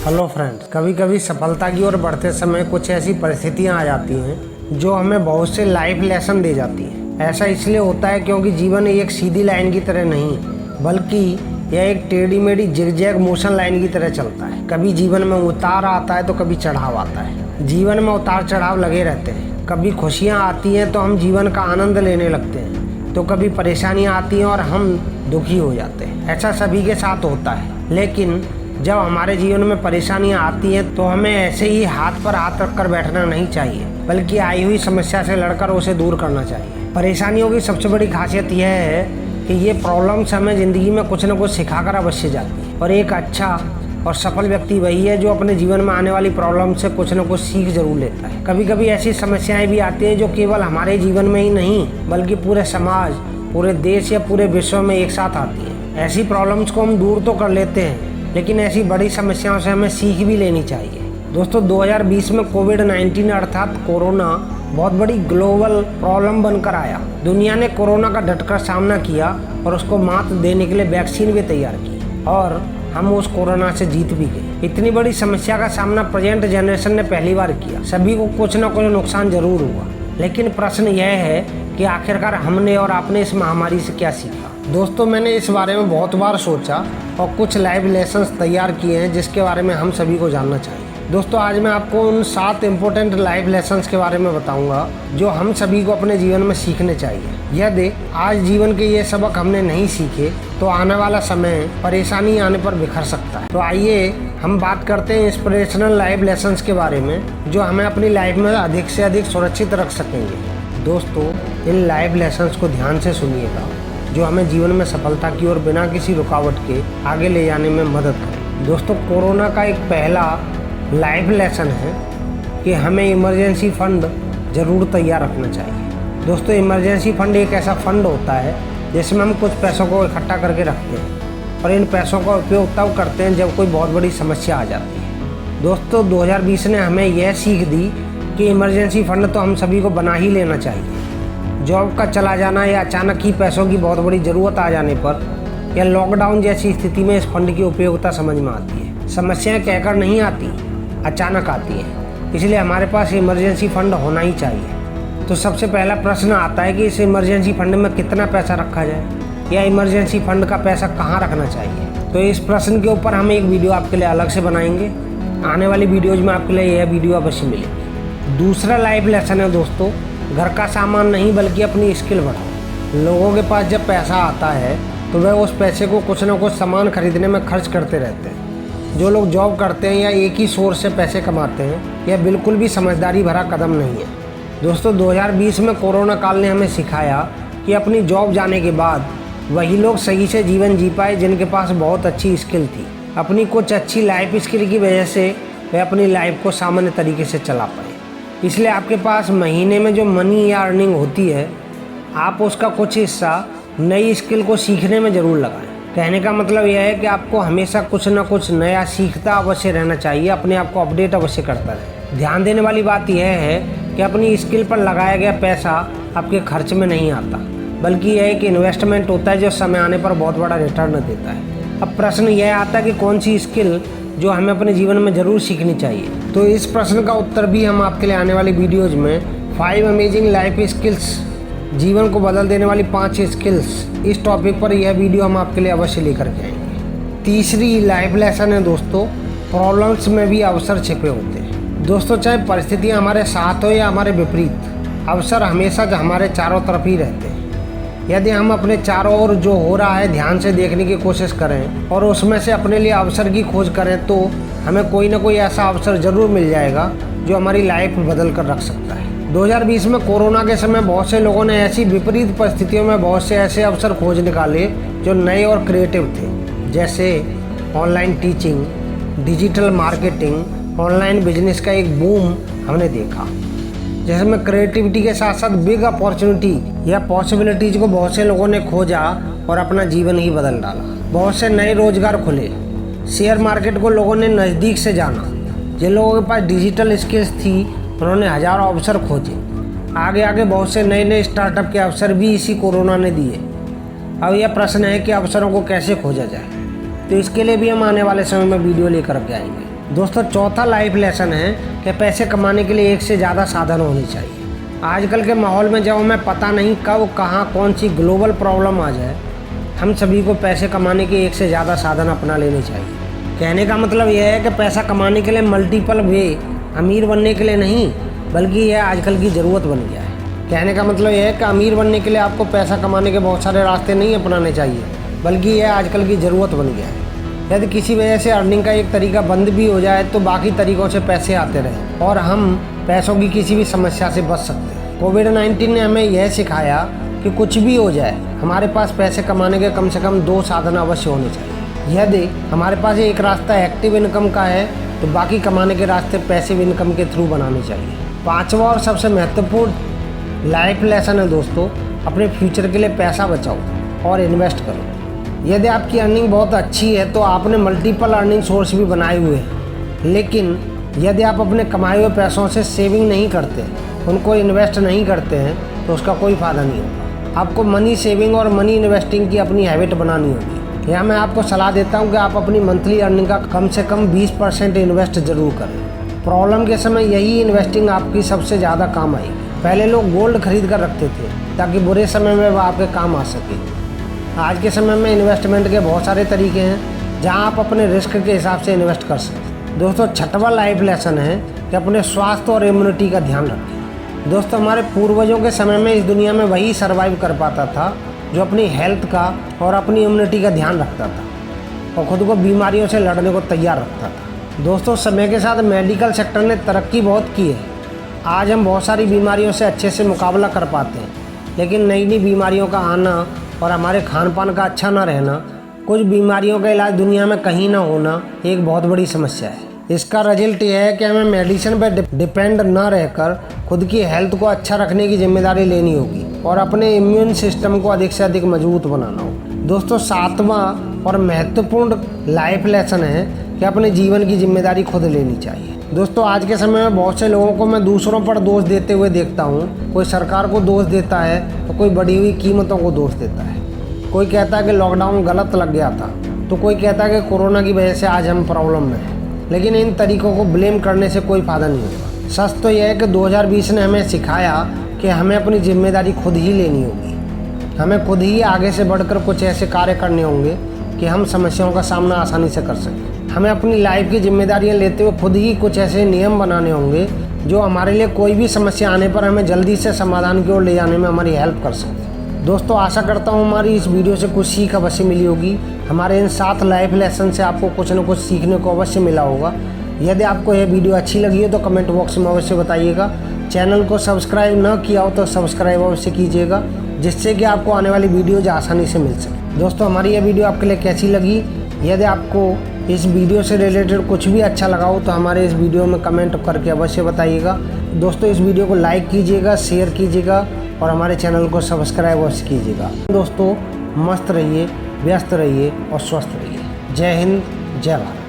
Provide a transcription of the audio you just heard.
Hello friends, कभी कभी सफलता की ओर बढ़ते समय कुछ ऐसी परिस्थितियां आ जाती हैं जो हमें बहुत से लाइफ लेसन दे जाती हैं। ऐसा इसलिए होता है क्योंकि जीवन एक सीधी लाइन की तरह नहीं, बल्कि यह एक टेढ़ी मेढ़ी जिगजैग मोशन लाइन की तरह चलता है। कभी जीवन में उतार आता है तो कभी चढ़ाव आता है। जीवन में उतार चढ़ाव लगे रहते हैं। कभी खुशियाँ आती हैं तो हम जीवन का आनंद लेने लगते हैं, तो कभी परेशानियाँ आती हैं और हम दुखी हो जाते हैं। ऐसा सभी के साथ होता है, लेकिन जब हमारे जीवन में परेशानियां आती हैं तो हमें ऐसे ही हाथ पर हाथ रखकर बैठना नहीं चाहिए, बल्कि आई हुई समस्या से लड़कर उसे दूर करना चाहिए। परेशानियों की सबसे बड़ी खासियत यह है कि ये प्रॉब्लम्स हमें ज़िंदगी में कुछ न कुछ सिखाकर अवश्य जाती है, और एक अच्छा और सफल व्यक्ति वही है जो अपने जीवन में आने वाली प्रॉब्लम से कुछ न कुछ सीख जरूर लेता है। कभी कभी ऐसी समस्याएं भी आती हैं जो केवल हमारे जीवन में ही नहीं, बल्कि पूरे समाज, पूरे देश या पूरे विश्व में एक साथ आती है। ऐसी प्रॉब्लम्स को हम दूर तो कर लेते हैं, लेकिन ऐसी बड़ी समस्याओं से हमें सीख भी लेनी चाहिए। दोस्तों, 2020 में कोविड-19 अर्थात कोरोना बहुत बड़ी ग्लोबल प्रॉब्लम बनकर आया। दुनिया ने कोरोना का डटकर सामना किया और उसको मात देने के लिए वैक्सीन भी तैयार की, और हम उस कोरोना से जीत भी गए। इतनी बड़ी समस्या का सामना प्रेजेंट जनरेशन ने पहली बार किया। सभी को कुछ न कुछ नुकसान जरूर हुआ, लेकिन प्रश्न यह है कि आखिरकार हमने और आपने इस महामारी से क्या सीखा। दोस्तों, मैंने इस बारे में बहुत बार सोचा और कुछ लाइव लेसन्स तैयार किए हैं जिसके बारे में हम सभी को जानना चाहिए। दोस्तों, आज मैं आपको उन 7 इम्पोर्टेंट लाइव लेसन्स के बारे में बताऊंगा जो हम सभी को अपने जीवन में सीखने चाहिए। यदि आज जीवन के ये सबक हमने नहीं सीखे तो आने वाला समय परेशानी आने पर बिखर सकता है। तो आइए हम बात करते हैं इंस्पिरेशनल लाइव लेसन्स के बारे में जो हमें अपनी लाइफ में अधिक से अधिक सुरक्षित रख सकेंगे। दोस्तों, इन लाइव लेसन्स को ध्यान से सुनिएगा जो हमें जीवन में सफलता की ओर बिना किसी रुकावट के आगे ले जाने में मदद करे। दोस्तों, कोरोना का एक पहला लाइव लेसन है कि हमें इमरजेंसी फंड ज़रूर तैयार रखना चाहिए। दोस्तों, इमरजेंसी फंड एक ऐसा फंड होता है जिसमें हम कुछ पैसों को इकट्ठा करके रखते हैं और इन पैसों का उपयोग तब करते हैं जब कोई बहुत बड़ी समस्या आ जाती है। दोस्तों, 2020 ने हमें यह सीख दी कि इमरजेंसी फंड तो हम सभी को बना ही लेना चाहिए। जॉब का चला जाना या अचानक ही पैसों की बहुत बड़ी ज़रूरत आ जाने पर या लॉकडाउन जैसी स्थिति में इस फंड की उपयोगिता समझ में आती है। समस्याएं कहकर नहीं आती, अचानक आती हैं, इसलिए हमारे पास इमरजेंसी फंड होना ही चाहिए। तो सबसे पहला प्रश्न आता है कि इस इमरजेंसी फंड में कितना पैसा रखा जाए या इमरजेंसी फंड का पैसा कहाँ रखना चाहिए। तो इस प्रश्न के ऊपर हम एक वीडियो आपके लिए अलग से बनाएंगे। आने वाली वीडियोज़ में आपके लिए यह वीडियो अवश्य मिलेगी। दूसरा लाइव लेसन है दोस्तों, घर का सामान नहीं बल्कि अपनी स्किल बढ़ाओ। लोगों के पास जब पैसा आता है तो वह उस पैसे को कुछ न कुछ सामान खरीदने में खर्च करते रहते हैं। जो लोग जॉब करते हैं या एक ही सोर्स से पैसे कमाते हैं, यह बिल्कुल भी समझदारी भरा कदम नहीं है। दोस्तों, 2020 में कोरोना काल ने हमें सिखाया कि अपनी जॉब जाने के बाद वही लोग सही से जीवन जी पाए जिनके पास बहुत अच्छी स्किल थी। अपनी कुछ अच्छी लाइफ स्किल की वजह से वे अपनी लाइफ को सामान्य तरीके से चला पाए। इसलिए आपके पास महीने में जो मनी या अर्निंग होती है, आप उसका कुछ हिस्सा नई स्किल को सीखने में ज़रूर लगाएं। कहने का मतलब यह है कि आपको हमेशा कुछ ना कुछ नया सीखता अवश्य रहना चाहिए, अपने आप को अपडेट अवश्य करता रहे। ध्यान देने वाली बात यह है कि अपनी स्किल पर लगाया गया पैसा आपके खर्च में नहीं आता, बल्कि यह एक इन्वेस्टमेंट होता है जो समय आने पर बहुत बड़ा रिटर्न देता है। अब प्रश्न यह आता है कि कौन सी स्किल जो हमें अपने जीवन में ज़रूर सीखनी चाहिए। तो इस प्रश्न का उत्तर भी हम आपके लिए आने वाली वीडियोज़ में 5 अमेजिंग लाइफ स्किल्स, जीवन को बदल देने वाली 5 स्किल्स, इस टॉपिक पर यह वीडियो हम आपके लिए अवश्य लेकर के आएंगे। तीसरी लाइफ लेसन है दोस्तों, प्रॉब्लम्स में भी अवसर छिपे होते हैं। दोस्तों, चाहे परिस्थितियाँ हमारे साथ हो या हमारे विपरीत, अवसर हमेशा हमारे चारों तरफ ही रहते हैं। यदि हम अपने चारों ओर जो हो रहा है ध्यान से देखने की कोशिश करें और उसमें से अपने लिए अवसर की खोज करें तो हमें कोई ना कोई ऐसा अवसर ज़रूर मिल जाएगा जो हमारी लाइफ बदल कर रख सकता है। 2020 में कोरोना के समय बहुत से लोगों ने ऐसी विपरीत परिस्थितियों में बहुत से ऐसे अवसर खोज निकाले जो नए और क्रिएटिव थे, जैसे online teaching, digital marketing, online business का एक बूम हमने देखा, जिसमें क्रिएटिविटी के साथ साथ बिग अपॉर्चुनिटी या पॉसिबिलिटीज को बहुत से लोगों ने खोजा और अपना जीवन ही बदल डाला। बहुत से नए रोजगार खुले, शेयर मार्केट को लोगों ने नज़दीक से जाना। जिन लोगों के पास डिजिटल स्किल्स थी उन्होंने हजारों अवसर खोजे। आगे आगे बहुत से नए नए स्टार्टअप के अवसर भी इसी कोरोना ने दिए। अब यह प्रश्न है कि अवसरों को कैसे खोजा जाए, तो इसके लिए भी हम आने वाले समय में वीडियो लेकर के आएंगे। दोस्तों चौथा लाइफ लेसन है कि पैसे कमाने के लिए एक से ज़्यादा साधन होने चाहिए। आजकल के माहौल में जब हमें पता नहीं कब कहाँ कौन सी ग्लोबल प्रॉब्लम आ जाए, हम सभी को पैसे कमाने के एक से ज़्यादा साधन अपना लेने चाहिए। कहने का मतलब यह है कि पैसा कमाने के लिए मल्टीपल वे, अमीर बनने के लिए नहीं, बल्कि यह आजकल की ज़रूरत बन गया है। कहने का मतलब यह है कि अमीर बनने के लिए आपको पैसा कमाने के बहुत सारे रास्ते नहीं अपनाने चाहिए, बल्कि यह आजकल की ज़रूरत बन गया है। यदि किसी वजह से अर्निंग का एक तरीका बंद भी हो जाए तो बाकी तरीक़ों से पैसे आते रहें और हम पैसों की किसी भी समस्या से बच सकते हैं। कोविड-19 ने हमें यह सिखाया कि कुछ भी हो जाए, हमारे पास पैसे कमाने के कम से कम 2 साधन अवश्य होने चाहिए। यदि हमारे पास एक रास्ता एक्टिव इनकम का है तो बाकी कमाने के रास्ते पैसिव इनकम के थ्रू बनाने चाहिए। 5वां और सबसे महत्वपूर्ण लाइफ लेसन है दोस्तों, अपने फ्यूचर के लिए पैसा बचाओ और इन्वेस्ट करो। यदि आपकी अर्निंग बहुत अच्छी है तो आपने मल्टीपल अर्निंग सोर्स भी बनाए हुए हैं, लेकिन यदि आप अपने कमाए हुए पैसों से सेविंग नहीं करते, उनको इन्वेस्ट नहीं करते हैं, तो उसका कोई फ़ायदा नहीं होगा। आपको मनी सेविंग और मनी इन्वेस्टिंग की अपनी हैबिट बनानी होगी। यहाँ मैं आपको सलाह देता हूँ कि आप अपनी मंथली अर्निंग का कम से कम 20% इन्वेस्ट ज़रूर करें। प्रॉब्लम के समय यही इन्वेस्टिंग आपकी सबसे ज़्यादा काम आएगी। पहले लोग गोल्ड खरीद कर रखते थे ताकि बुरे समय में वह आपके काम आ सके। आज के समय में इन्वेस्टमेंट के बहुत सारे तरीके हैं जहां आप अपने रिस्क के हिसाब से इन्वेस्ट कर सकते हैं। दोस्तों 6वां लाइफ लेसन है कि अपने स्वास्थ्य और इम्यूनिटी का ध्यान रखें। दोस्तों हमारे पूर्वजों के समय में इस दुनिया में वही सर्वाइव कर पाता था जो अपनी हेल्थ का और अपनी इम्यूनिटी का ध्यान रखता था और ख़ुद को बीमारियों से लड़ने को तैयार रखता था। दोस्तों समय के साथ मेडिकल सेक्टर ने तरक्की बहुत की है। आज हम बहुत सारी बीमारियों से अच्छे से मुकाबला कर पाते हैं, लेकिन नई नई बीमारियों का आना और हमारे खान पान का अच्छा ना रहना, कुछ बीमारियों का इलाज दुनिया में कहीं ना होना एक बहुत बड़ी समस्या है। इसका रिजल्ट यह है कि हमें मेडिसिन पर डिपेंड न रहकर खुद की हेल्थ को अच्छा रखने की जिम्मेदारी लेनी होगी और अपने इम्यून सिस्टम को अधिक से अधिक मजबूत बनाना होगा। दोस्तों 7वां और महत्वपूर्ण लाइफ लेसन है कि अपने जीवन की जिम्मेदारी खुद लेनी चाहिए। दोस्तों आज के समय में बहुत से लोगों को मैं दूसरों पर दोष देते हुए देखता हूँ। कोई सरकार को दोष देता है तो कोई बढ़ी हुई कीमतों को दोष देता है। कोई कहता है कि लॉकडाउन गलत लग गया था, तो कोई कहता है कि कोरोना की वजह से आज हम प्रॉब्लम में हैं। लेकिन इन तरीकों को ब्लेम करने से कोई फ़ायदा नहीं होगा। सच तो यह है कि 2020 ने हमें सिखाया कि हमें अपनी जिम्मेदारी खुद ही लेनी होगी। हमें खुद ही आगे से बढ़कर कुछ ऐसे कार्य करने होंगे कि हम समस्याओं का सामना आसानी से कर सकें। हमें अपनी लाइफ की जिम्मेदारियां लेते हुए खुद ही कुछ ऐसे नियम बनाने होंगे जो हमारे लिए कोई भी समस्या आने पर हमें जल्दी से समाधान की ओर ले जाने में हमारी हेल्प कर सके। दोस्तों आशा करता हूँ हमारी इस वीडियो से कुछ सीख अवश्य मिली होगी। हमारे इन 7 लाइफ लेसन से आपको कुछ न कुछ सीखने को अवश्य मिला होगा। यदि आपको यह वीडियो अच्छी लगी हो तो कमेंट बॉक्स में अवश्य बताइएगा। चैनल को सब्सक्राइब न किया हो तो सब्सक्राइब अवश्य कीजिएगा, जिससे कि आपको आने वाली वीडियोज आसानी से मिल सके। दोस्तों हमारी यह वीडियो आपके लिए कैसी लगी? यदि आपको इस वीडियो से रिलेटेड कुछ भी अच्छा लगा हो तो हमारे इस वीडियो में कमेंट करके अवश्य बताइएगा। दोस्तों इस वीडियो को लाइक कीजिएगा, शेयर कीजिएगा और हमारे चैनल को सब्सक्राइब अवश्य कीजिएगा। दोस्तों मस्त रहिए, व्यस्त रहिए और स्वस्थ रहिए। जय हिंद, जय भारत।